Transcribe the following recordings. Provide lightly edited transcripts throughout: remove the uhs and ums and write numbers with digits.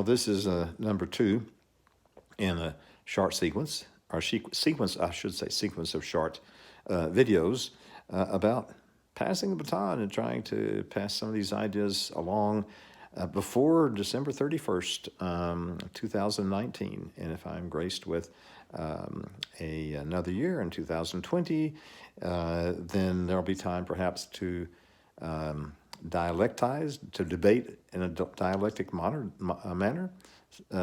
Well, this is number 2 in a short sequence, or sequence, I should say, sequence of short videos about passing the baton and trying to pass some of these ideas along before December 31st, 2019. And if I'm graced with another year in 2020, then there'll be time perhaps to dialectize, to debate in a dialectic manner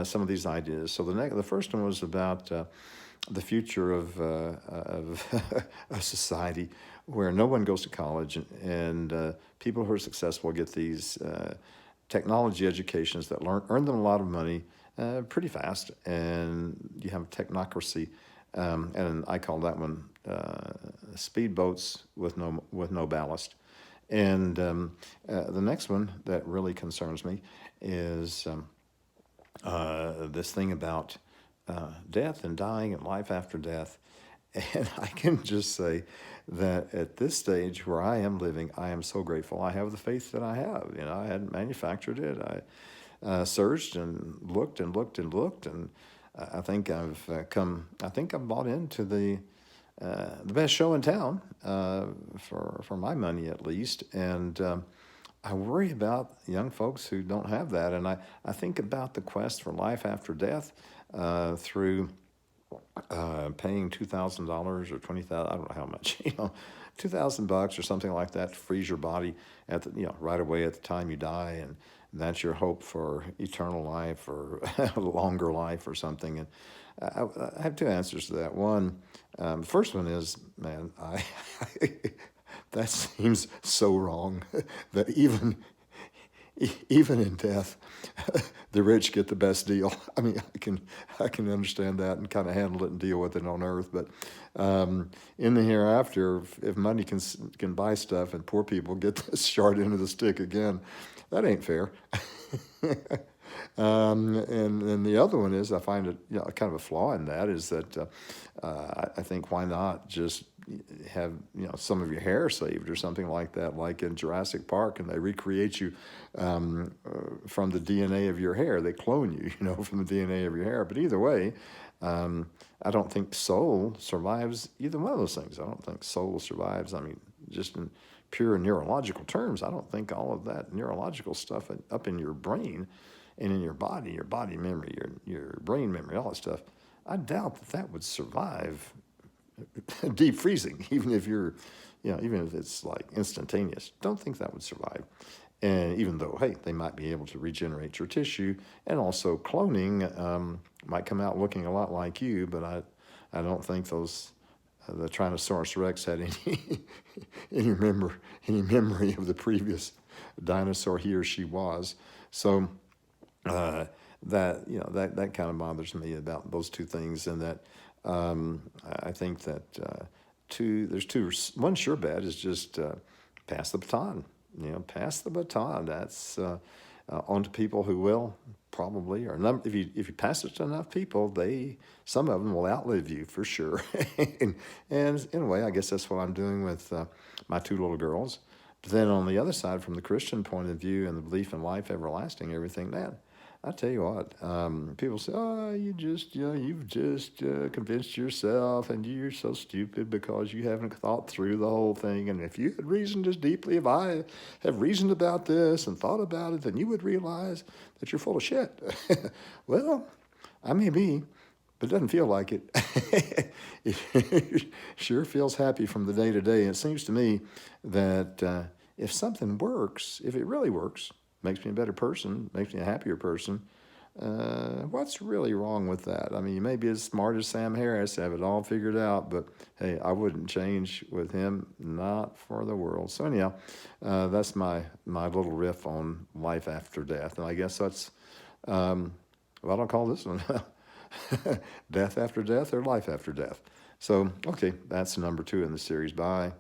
some of these ideas. So the first one was about the future of a society where no one goes to college, and people who are successful get these technology educations that earn them a lot of money pretty fast, and you have technocracy, and I call that one speedboats with no ballast. And the next one that really concerns me is this thing about death and dying and life after death. And I can just say that at this stage where I am living, I am so grateful I have the faith that I have. You know, I hadn't manufactured it. I searched and looked and looked and looked, and I think I've bought into the best show in town, for my money at least. And I worry about young folks who don't have that. And I think about the quest for life after death through paying $2,000 or $20,000, I don't know how much, $2,000 or something like that to freeze your body at the, right away at the time you die, and that's your hope for eternal life or longer life or something. And I have two answers to that. One, the first one is, man, that seems so wrong that even in death, the rich get the best deal. I mean, I can understand that and kind of handle it and deal with it on earth. But in the hereafter, if money can buy stuff and poor people get the short end of the stick again, that ain't fair. And the other one is, I find it, kind of a flaw in that is that I think, why not just have some of your hair saved or something like that, like in Jurassic Park, and they recreate you from the DNA of your hair. They clone you, from the DNA of your hair. But either way, I don't think soul survives either one of those things. I don't think soul survives. I mean, just in pure neurological terms, I don't think all of that neurological stuff up in your brain and in your body memory, your brain memory, all that stuff, I doubt that would survive deep freezing, even if it's like instantaneous. Don't think that would survive. And even though, hey, they might be able to regenerate your tissue, and also cloning might come out looking a lot like you, but I don't think the Tyrannosaurus Rex had any memory of the previous dinosaur he or she was. So that kind of bothers me about those two things, and that I think that one sure bet is just pass the baton. Pass the baton. That's on to people who will probably, or if you pass it to enough people, some of them will outlive you for sure. and in a way, I guess that's what I'm doing with my two little girls. But then on the other side, from the Christian point of view and the belief in life everlasting, everything, man, I tell you what, people say, oh, you've just convinced yourself, and you're so stupid because you haven't thought through the whole thing. And if you had reasoned as deeply, if I have reasoned about this and thought about it, then you would realize that you're full of shit. Well, I may be, but it doesn't feel like it. It sure feels happy from the day to day. And it seems to me that if something works, if it really works, makes me a better person, makes me a happier person, what's really wrong with that? I mean, you may be as smart as Sam Harris, have it all figured out, but hey, I wouldn't change with him, not for the world. So anyhow, that's my little riff on life after death. And I guess that's what I'll call this one. Death after death or life after death. So, okay, that's number 2 in the series. Bye.